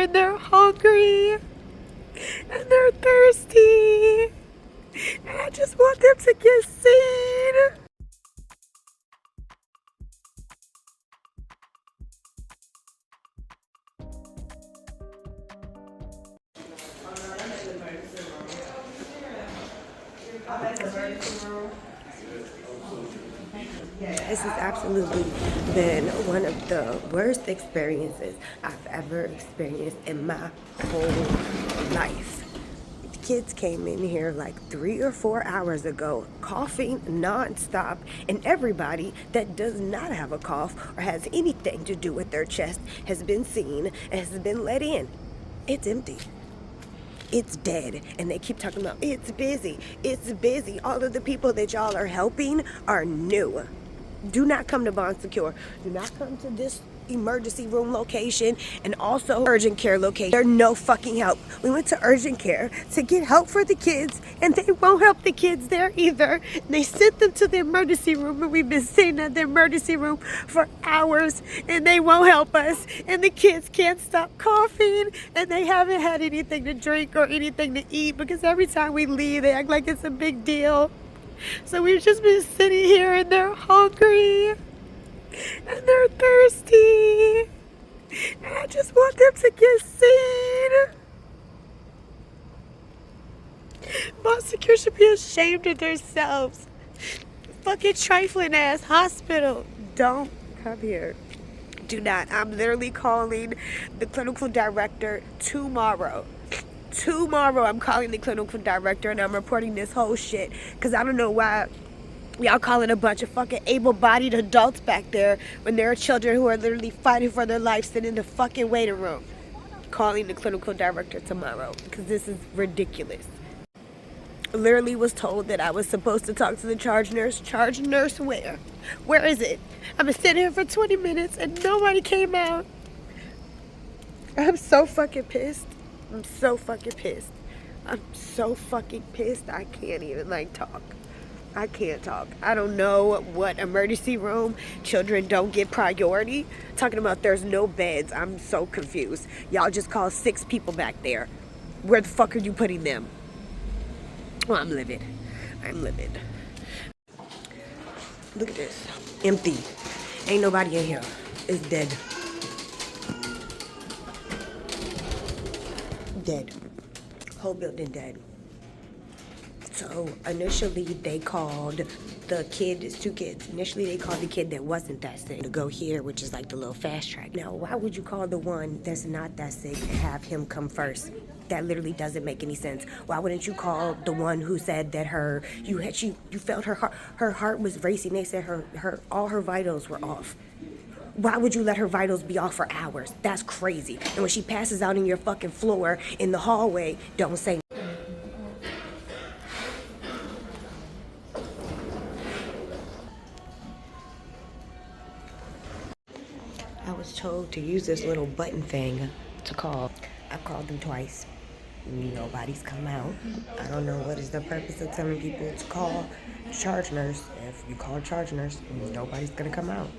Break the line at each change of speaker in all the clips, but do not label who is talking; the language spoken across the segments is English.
and they're hungry and they're thirsty. And I just want them to get seen. This has absolutely been one of the worst experiences I've ever experienced in my whole life. The kids came in here like 3 or 4 hours ago, coughing nonstop, and everybody that does not have a cough or has anything to do with their chest has been seen and has been let in. It's empty. It's dead. And they keep talking about it's busy. It's busy. All of the people that y'all are helping are new. Do not come to Bond Secure. Do not come to this emergency room location and also urgent care location. There's no fucking help. We went to urgent care to get help for the kids, and they won't help the kids there either. They sent them to the emergency room, and we've been sitting at the emergency room for hours, and they won't help us. And the kids can't stop coughing, and they haven't had anything to drink or anything to eat because every time we leave, they act like it's a big deal. So we've just been sitting here, and they're hungry and they're thirsty, and I just want them to get seen. Monster should be ashamed of themselves. Fucking trifling ass hospital. Don't come here. Do not. I'm literally calling the clinical director tomorrow. Tomorrow I'm calling the clinical director and I'm reporting this whole shit because I don't know why y'all calling a bunch of fucking able-bodied adults back there when there are children who are literally fighting for their life sitting in the fucking waiting room. Calling the clinical director tomorrow because this is ridiculous. Literally was told that I was supposed to talk to the charge nurse. Charge nurse where? Where is it? I've been sitting here for 20 minutes and nobody came out. I'm so fucking pissed. I'm so fucking pissed. I'm so fucking pissed. I can't even talk. I can't talk. I don't know what emergency room. Children don't get priority. Talking about there's no beds. I'm so confused. Y'all just called 6 people back there. Where the fuck are you putting them? Well, I'm livid. I'm livid. Look at this. Empty. Ain't nobody in here. It's dead. Dead. Whole building dead. So initially they called the kid, it's 2 kids. Initially they called the kid that wasn't that sick to go here, which is like the little fast track. Now, why would you call the one that's not that sick and have him come first? That literally doesn't make any sense. Why wouldn't you call the one who said that you felt her heart was racing? They said all her vitals were off. Why would you let her vitals be off for hours? That's crazy. And when she passes out in your fucking floor in the hallway, don't say. I was told to use this little button thing to call. I've called them twice. Nobody's come out. I don't know what is the purpose of telling people to call charge nurse. If you call charge nurse, nobody's gonna come out.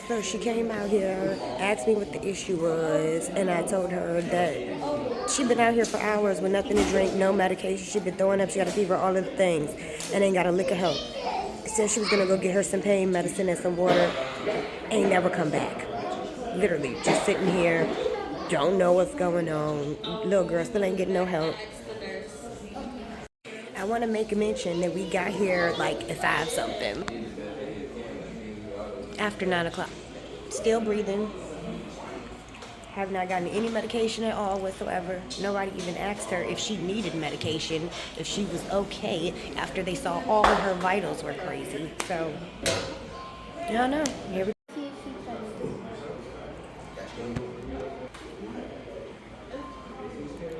So she came out here, asked me what the issue was, and I told her that she'd been out here for hours with nothing to drink, no medication. She'd been throwing up, she got a fever, all of the things, and ain't got a lick of help. Said she was gonna go get her some pain medicine and some water, ain't never come back. Literally, just sitting here, don't know what's going on. Little girl still ain't getting no help. I want to make a mention that we got here like at 5 something. After 9 o'clock. Still breathing. Have not gotten any medication at all whatsoever. Nobody even asked her if she needed medication, if she was okay after they saw all of her vitals were crazy. So, I don't know. Here we go.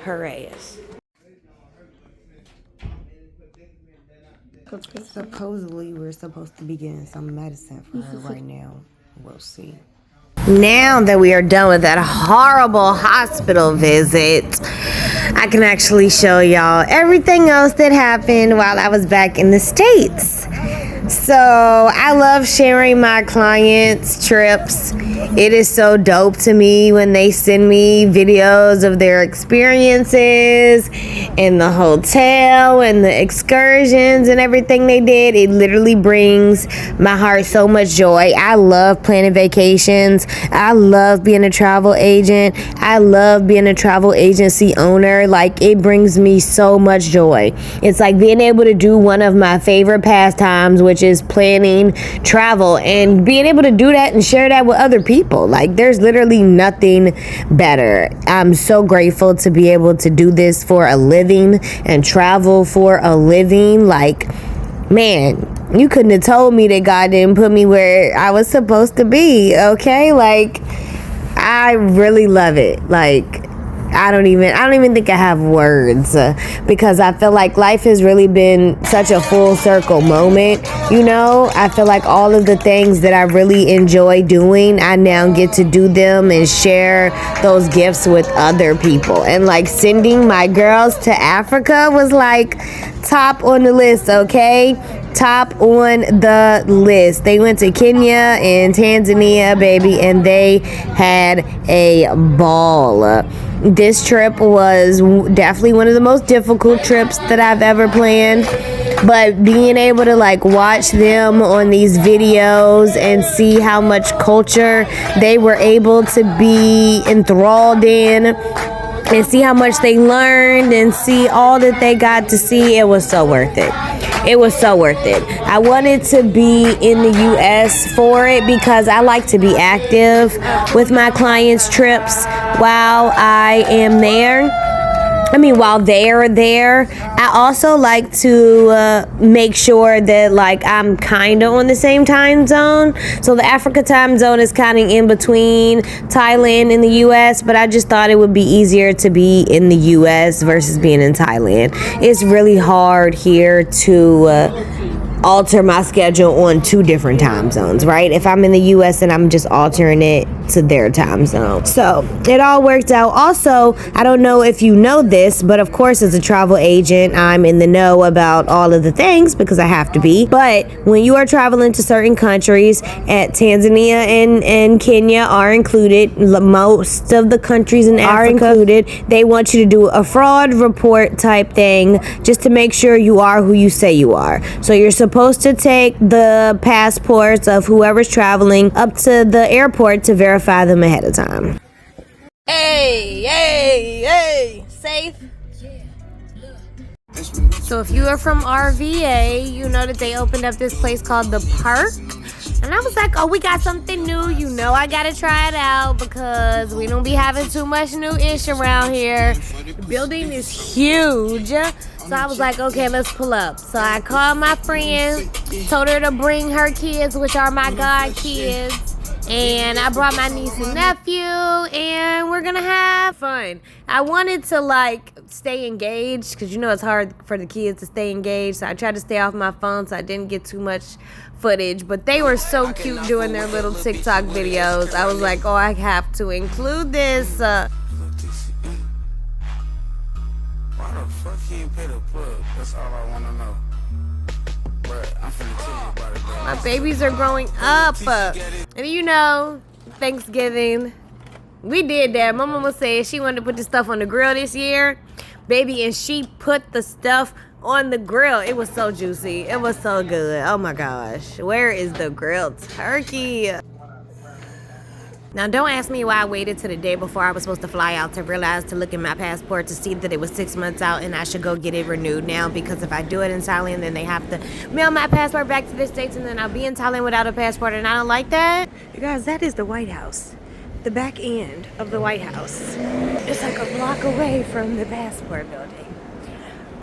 Her ass. Supposedly we're supposed to be getting some medicine for her right now. We'll see. Now that we are done with that horrible hospital visit, I can actually show y'all everything else that happened while I was back in the States. So I love sharing my clients' trips. It is so dope to me when they send me videos of their experiences in the hotel and the excursions and everything they did. It literally brings my heart so much joy. I love planning vacations. I love being a travel agent. I love being a travel agency owner. Like, it brings me so much joy. It's like being able to do one of my favorite pastimes, which is planning travel, and being able to do that and share that with other people. Like, there's literally nothing better. I'm so grateful to be able to do this for a living and travel for a living. Like, man, you couldn't have told me that God didn't put me where I was supposed to be, okay? Like, I really love it. Like, I don't even think I have words, because I feel like life has really been such a full circle moment. You know, I feel like all of the things that I really enjoy doing, I now get to do them and share those gifts with other people. And like, sending my girls to Africa was like top on the list, okay? Top on the list. They went to Kenya and Tanzania, baby, and they had a ball. This trip was definitely one of the most difficult trips that I've ever planned, but being able to like watch them on these videos and see how much culture they were able to be enthralled in and see how much they learned and see all that they got to see, it was so worth it. It was so worth it. I wanted to be in the U.S. for it because I like to be active with my clients' trips while I am there. While they're there, I also like to make sure that like I'm kind of on the same time zone. So the Africa time zone is kind of in between Thailand and the U.S., but I just thought it would be easier to be in the U.S. versus being in Thailand. It's really hard here to alter my schedule on two different time zones, right? If I'm in the U.S. and I'm just altering it to their time zone. So it all worked out. Also, I don't know if you know this, but of course, as a travel agent, I'm in the know about all of the things because I have to be. But when you are traveling to certain countries, at Tanzania and Kenya are included, most of the countries in Africa are included, they want you to do a fraud report type thing just to make sure you are who you say you are. So you're supposed to take the passports of whoever's traveling up to the airport to verify them ahead of time. Hey, safe. So if you are from RVA, you know that they opened up this place called The Park. And I was like, oh, we got something new. You know I got to try it out because we don't be having too much new ish around here. The building is huge. So I was like, okay, let's pull up. So I called my friend, told her to bring her kids, which are my god kids. And I brought my niece and nephew, and we're gonna have fun. I wanted to like stay engaged because you know it's hard for the kids to stay engaged. So I tried to stay off my phone so I didn't get too much footage. But they were so cute doing their little TikTok videos. I was like, oh, I have to include this.
Why the fuck he ain't pay the plug? That's all I wanna know. But I'm finna tell you about it, bro.
My babies are growing up. And you know, Thanksgiving, we did that. My mama said she wanted to put the stuff on the grill this year, baby, and she put the stuff on the grill. It was so juicy. It was so good. Oh my gosh. Where is the grilled turkey? Now, don't ask me why I waited till the day before I was supposed to fly out to realize to look at my passport to see that it was 6 months out and I should go get it renewed now, because if I do it in Thailand, then they have to mail my passport back to the States and then I'll be in Thailand without a passport, and I don't like that. You guys, that is the White House. The back end of the White House. It's like a block away from the passport building.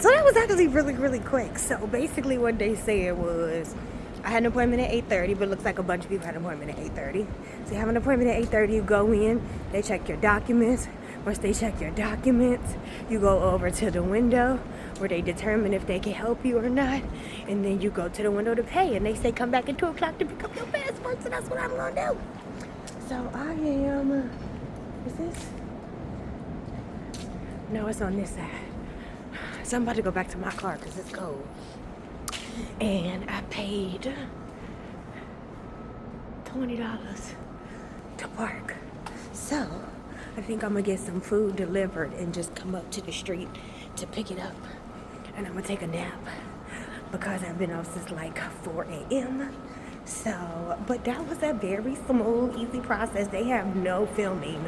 So that was actually really, really quick. So basically what they said was, I had an appointment at 8:30, but it looks like a bunch of people had an appointment at 8:30. So you have an appointment at 8:30, you go in, they check your documents. Once they check your documents, you go over to the window where they determine if they can help you or not. And then you go to the window to pay, and they say come back at 2 o'clock to pick up your passport. So that's what I'm gonna do. So I am, is this? No, it's on this side. So I'm about to go back to my car because it's cold. and I paid $20 to park. So I think I'm gonna get some food delivered and just come up to the street to pick it up, and I'm gonna take a nap because I've been up since like 4 a.m. So, but that was a very smooth, easy process. They have no filming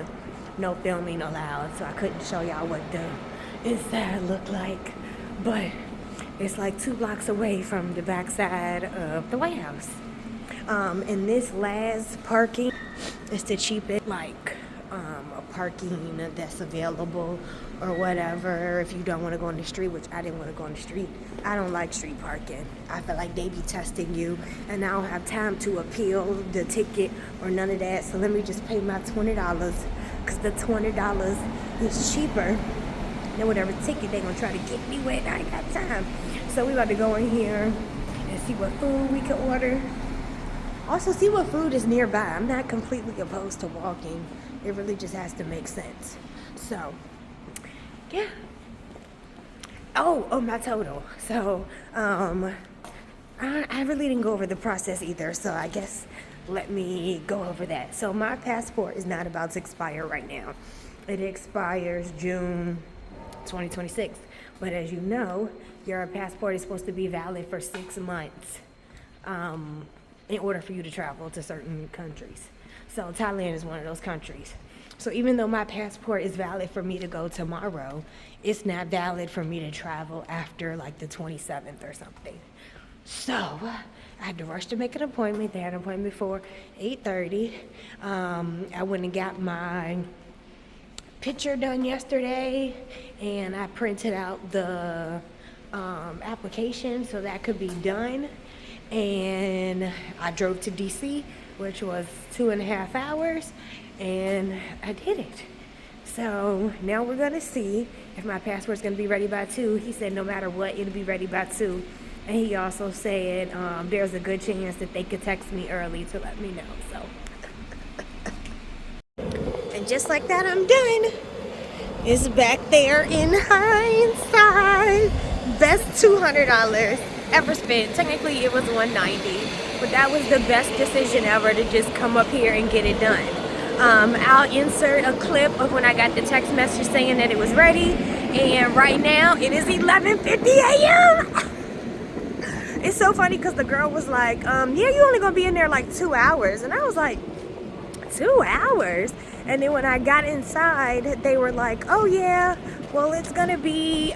allowed, so I couldn't show y'all what the inside looked like. But it's like 2 blocks away from the backside of the White House. And this last parking is the cheapest, like a parking that's available or whatever if you don't want to go on the street, which I didn't want to go on the street. I don't like street parking. I feel like they be testing you, and I don't have time to appeal the ticket or none of that. So let me just pay my $20, because the $20 is cheaper than whatever ticket they gonna try to get me with. I ain't got time. So we about to go in here and see what food we can order. Also see what food is nearby. I'm not completely opposed to walking. It really just has to make sense. So, yeah. Oh, my total. So, I really didn't go over the process either. So I guess let me go over that. So my passport is not about to expire right now. It expires June 2026. But as you know, your passport is supposed to be valid for 6 months. In order for you to travel to certain countries. So Thailand is one of those countries. So even though my passport is valid for me to go tomorrow, it's not valid for me to travel after like the 27th or something. So I had to rush to make an appointment. They had an appointment for 8:30. I went and got my picture done yesterday, and I printed out the application so that could be done. And I drove to DC, which was 2.5 hours, and I did it. So now we're gonna see if my passport's gonna be ready by 2. He said no matter what, it'll be ready by 2. And he also said there's a good chance that they could text me early to let me know. So, and just like that, I'm done. It's back there in hindsight. Best $200 ever spent. Technically it was $190, but that was the best decision ever to just come up here and get it done. I'll insert a clip of when I got the text message saying that it was ready, and right now it is 11:50 a.m. It's so funny because the girl was like, yeah, you only gonna be in there like 2 hours, and I was like, 2 hours? And then when I got inside, they were like, oh yeah, well it's gonna be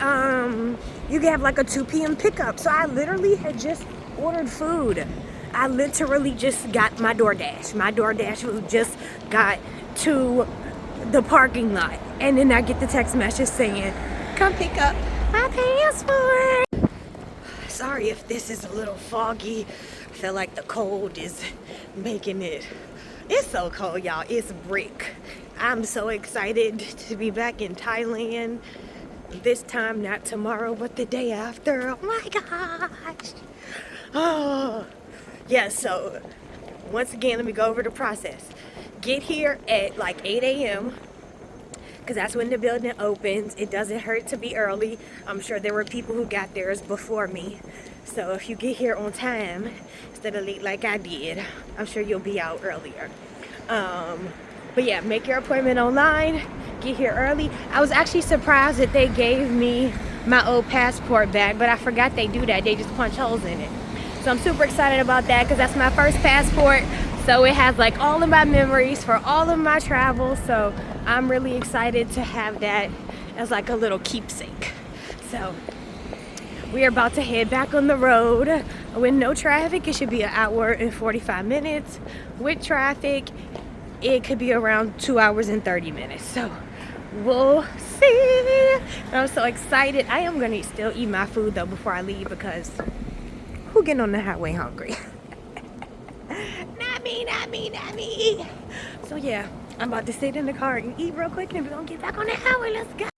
you can have like a 2 p.m. pickup. So I literally had just ordered food. I literally just got my DoorDash. My DoorDash just got to the parking lot. And then I get the text message saying, come pick up my passport. Sorry if this is a little foggy. I feel like the cold is making it. It's so cold, y'all. It's brick. I'm so excited to be back in Thailand. This time, not tomorrow, but the day after. Oh my gosh. Oh, yeah, so once again, let me go over the process. Get here at like 8 a.m. because that's when the building opens. It doesn't hurt to be early. I'm sure there were people who got theirs before me. So if you get here on time, instead of late like I did, I'm sure you'll be out earlier. But yeah, make your appointment online. Get here early. I was actually surprised that they gave me my old passport back, but I forgot they do that. They just punch holes in it. So I'm super excited about that because that's my first passport. So it has like all of my memories for all of my travels. So I'm really excited to have that as like a little keepsake. So we are about to head back on the road. With no traffic, it should be 1 hour and 45 minutes. With traffic, it could be around 2 hours and 30 minutes. So we'll see. I'm so excited. I am gonna still eat my food though before I leave, because who getting on the highway hungry? Not me. So yeah, I'm about to sit in the car and eat real quick, and we're gonna get back on the highway. Let's go.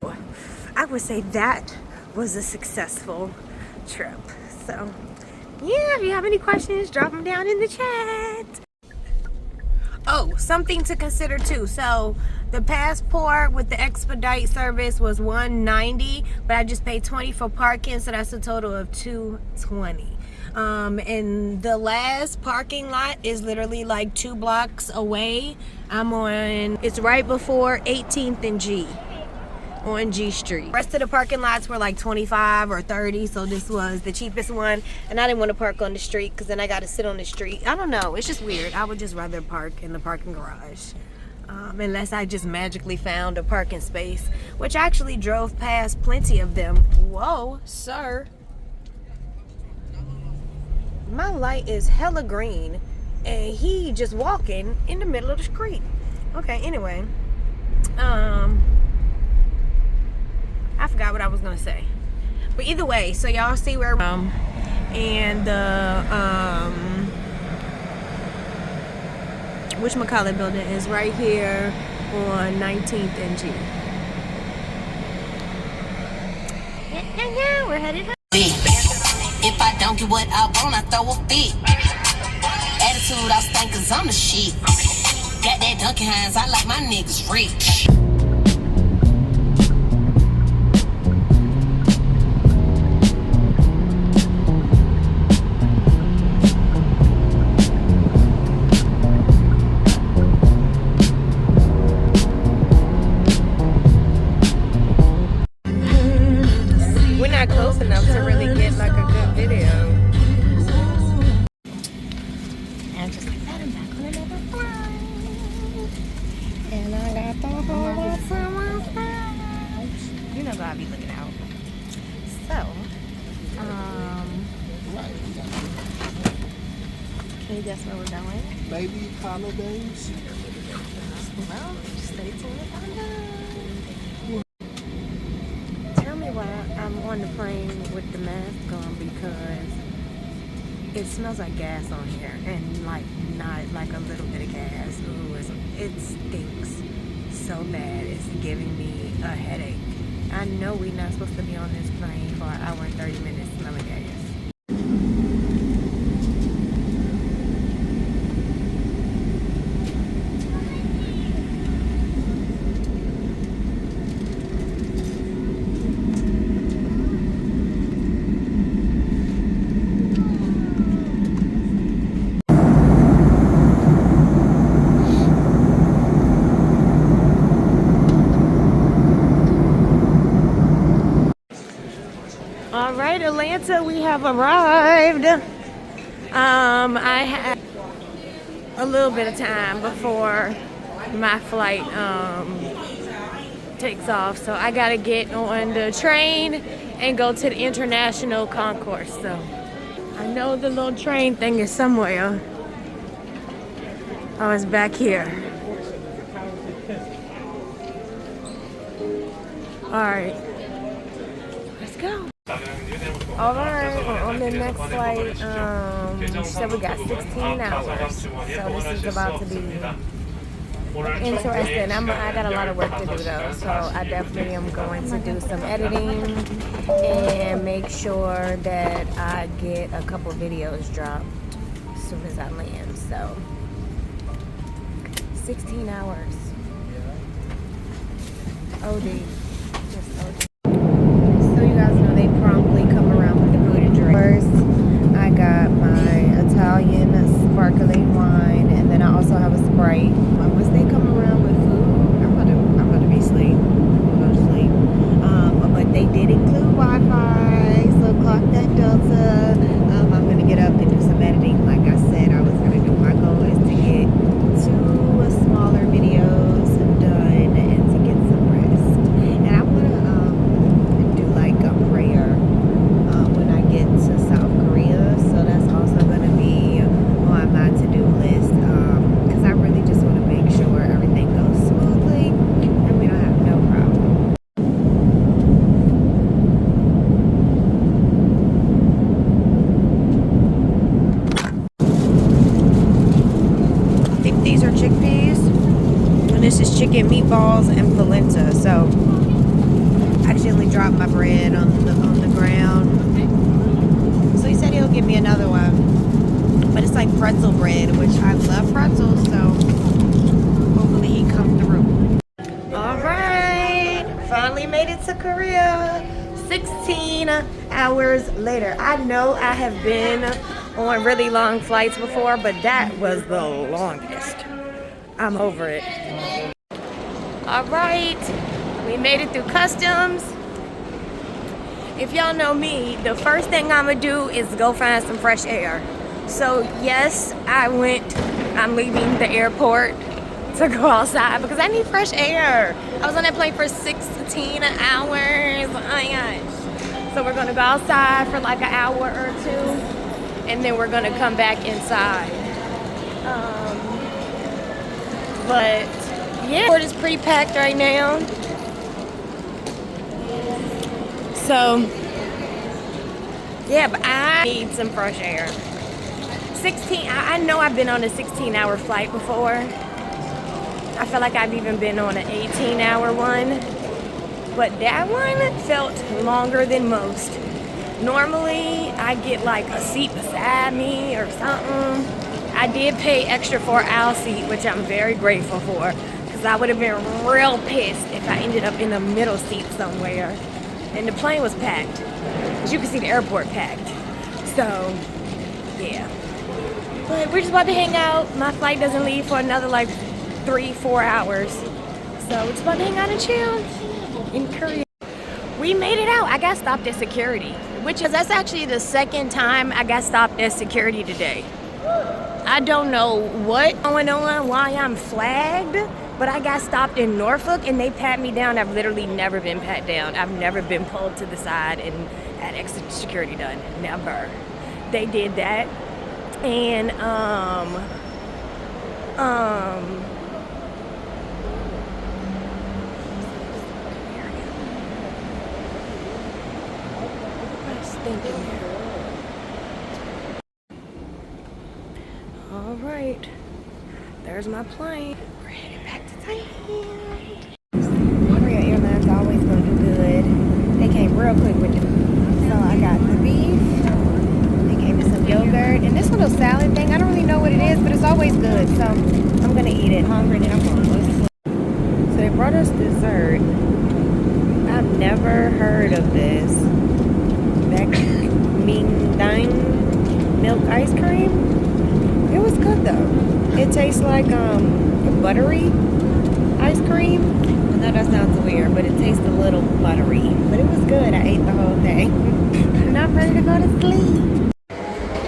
I would say that was a successful trip. So yeah, if you have any questions, drop them down in the chat. Oh, something to consider too. So the passport with the expedite service was $190, but I just paid $20 for parking, so that's a total of $220. And the last parking lot is literally like 2 blocks away. It's right before 18th and G on G Street. The rest of the parking lots were like 25 or 30, so this was the cheapest one. And I didn't want to park on the street because then I got to sit on the street. I don't know, it's just weird. I would just rather park in the parking garage. Unless I just magically found a parking space, which I actually drove past plenty of them. Whoa, sir. My light is hella green and he just walking in the middle of the street. Okay, anyway. I forgot what I was gonna say. But either way, so y'all see where and the whatchamacallit building is right here on 19th and G. Yeah, we're headed home.
If I don't get what I want, I throw a fit. Attitude, I stank cause I'm the shit. Got that Dunkin' Hines, I like my niggas rich.
We're not close enough to really get like a good video. And just like that, I'm back on another flight. And I got the whole summer flight. You know I'll be looking out. So, can you guess where we're going?
Maybe holidays.
Well, stay tuned to find out. Tell me why I'm on the plane with the mask on, because it smells like gas on here, and like not like a little bit of gas. Ooh, it stinks so bad. It's giving me a headache. I know we're not supposed to be on this plane for an hour and 30 minutes smelling gas. All right, Atlanta, we have arrived. I had a little bit of time before my flight takes off, so I gotta get on the train and go to the international concourse. So I know the little train thing is somewhere. Oh, it's back here. All right, let's go. All right, we're on the next flight. She said we got 16 hours, so this is about to be interesting. I got a lot of work to do though, so I definitely am going to do some editing and make sure that I get a couple videos dropped as soon as I land. So 16 hours. OD. Just OD. So you guys know they promptly come around with the food and drink. First, I got my Italian sparkling wine, and then I also have a Sprite. Once they come around with food, I'm about to be asleep. I'm going to sleep. But they did include Wi-Fi, so clock that Delta. I'm going to get up and do some editing. Like I said, I was going to do. My goal is to get 2 smaller videos done and to get some rest. And I want to do like a prayer when I get to South Korea, so that's also going to be on my to-do list, because I really just want to make sure everything goes smoothly and we don't have no problem. I think these are chickpeas, and this is chicken meatballs and polenta. So I accidentally dropped my bread on the ground. So he said he'll give me another one, but it's like pretzel bread, which I love pretzels, so hopefully he come through. All right, finally made it to Korea. 16 hours later. I know I have been on really long flights before, but that was the longest. I'm over it. All right, we made it through customs. If y'all know me, the first thing I'm gonna do is go find some fresh air. So yes, I'm leaving the airport to go outside because I need fresh air. I was on that plane for 16 hours. Oh my gosh. So we're gonna go outside for like an hour or two, and then we're gonna come back inside. But yeah, the airport is pretty packed right now. So yeah, but I need some fresh air. 16, I know I've been on a 16-hour flight before. I feel like I've even been on an 18-hour one, but that one felt longer than most. Normally, I get like a seat beside me or something. I did pay extra for an aisle seat, which I'm very grateful for, because I would have been real pissed if I ended up in the middle seat somewhere. And the plane was packed. As you can see, the airport packed. So, yeah. But we're just about to hang out. My flight doesn't leave for another like 3-4 hours. So we're just about to hang out and chill in Korea. We made it out. I got stopped at security, that's actually the second time I got stopped at security today. I don't know what's going on, why I'm flagged, but I got stopped in Norfolk and they pat me down. I've literally never been pat down. I've never been pulled to the side and had extra security done. Never. They did that. And all right, there's my plane. We're heading back to Thailand. Korea Airlines always gonna do good. They came real quick with it. So I got the beef. They gave me some yogurt and this little salad thing. I don't really know what it is, but it's always good. So I'm gonna eat it. I'm hungry, then I'm gonna go to sleep. So they brought us dessert. I've never heard of this. Ming Dang milk ice cream. It was good though. It tastes like buttery ice cream. I know that sounds weird, but it tastes a little buttery. But it was good. I ate the whole thing. And I'm ready to go to sleep.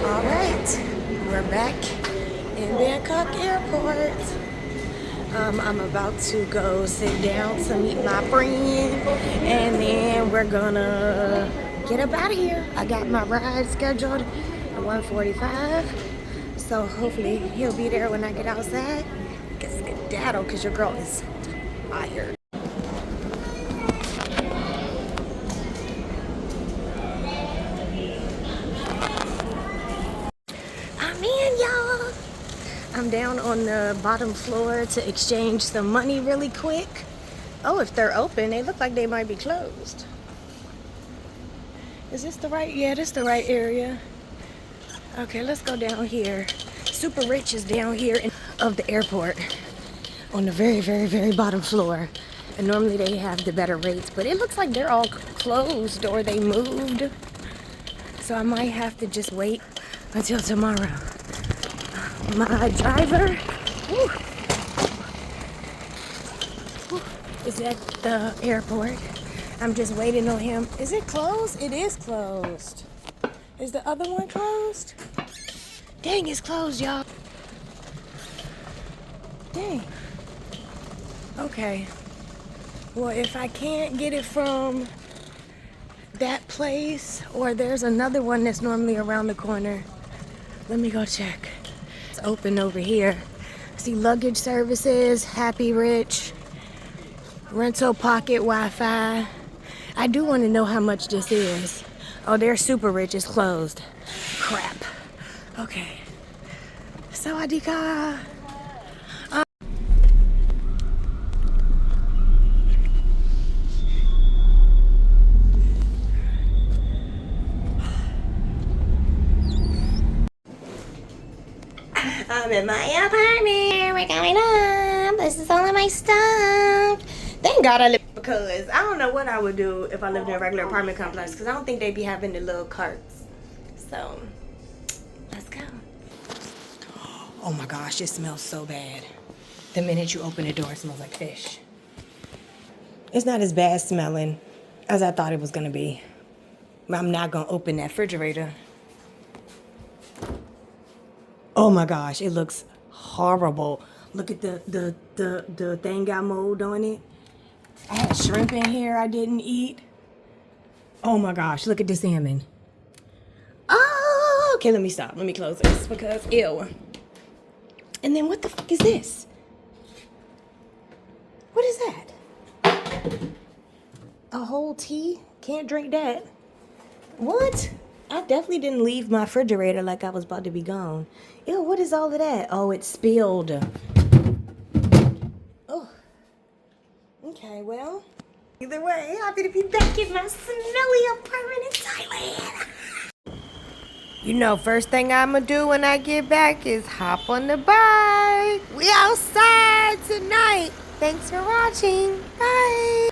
All right, we're back in Bangkok Airport. I'm about to go sit down to meet my friend, and then we're gonna get up out of here. I got my ride scheduled at 1:45, so hopefully he'll be there when I get outside. Get skedaddle, because your girl is tired. I'm in, y'all. I'm down on the bottom floor to exchange some money really quick. Oh, if they're open, they look like they might be closed. Is this the right? Yeah, this is the right area. Okay, let's go down here. Super Rich is down here of the airport on the very, very, very bottom floor. And normally they have the better rates, but it looks like they're all closed or they moved. So I might have to just wait until tomorrow. My driver is at the airport. I'm just waiting on him. Is it closed? It is closed. Is the other one closed? Dang, it's closed, y'all. Dang. Okay. Well, if I can't get it from that place, or there's another one that's normally around the corner, let me go check. It's open over here. See luggage services, Happy Rich, rental pocket Wi-Fi. I do want to know how much this is. Oh, they're Super Rich. It's closed. Crap. Okay. Sawadika. I'm in my apartment. We're going up. This is all of my stuff. Thank God I live Cause I don't know what I would do if I lived in a regular apartment complex. Cause I don't think they'd be having the little carts. So, let's go. Oh my gosh, it smells so bad. The minute you open the door, it smells like fish. It's not as bad smelling as I thought it was gonna be. But I'm not gonna open that refrigerator. Oh my gosh, it looks horrible. Look at the thing got mold on it. I had shrimp in here I didn't eat. Oh my gosh, look at the salmon. Oh, okay, let me stop. Let me close this because ew. And then what the fuck is this? What is that? A whole tea? Can't drink that. What? I definitely didn't leave my refrigerator like I was about to be gone. Ew, what is all of that? Oh, it spilled. Oh. Okay, well. Either way, happy to be back in my smelly apartment in Thailand. You know, first thing I'ma do when I get back is hop on the bike. We outside tonight. Thanks for watching. Bye.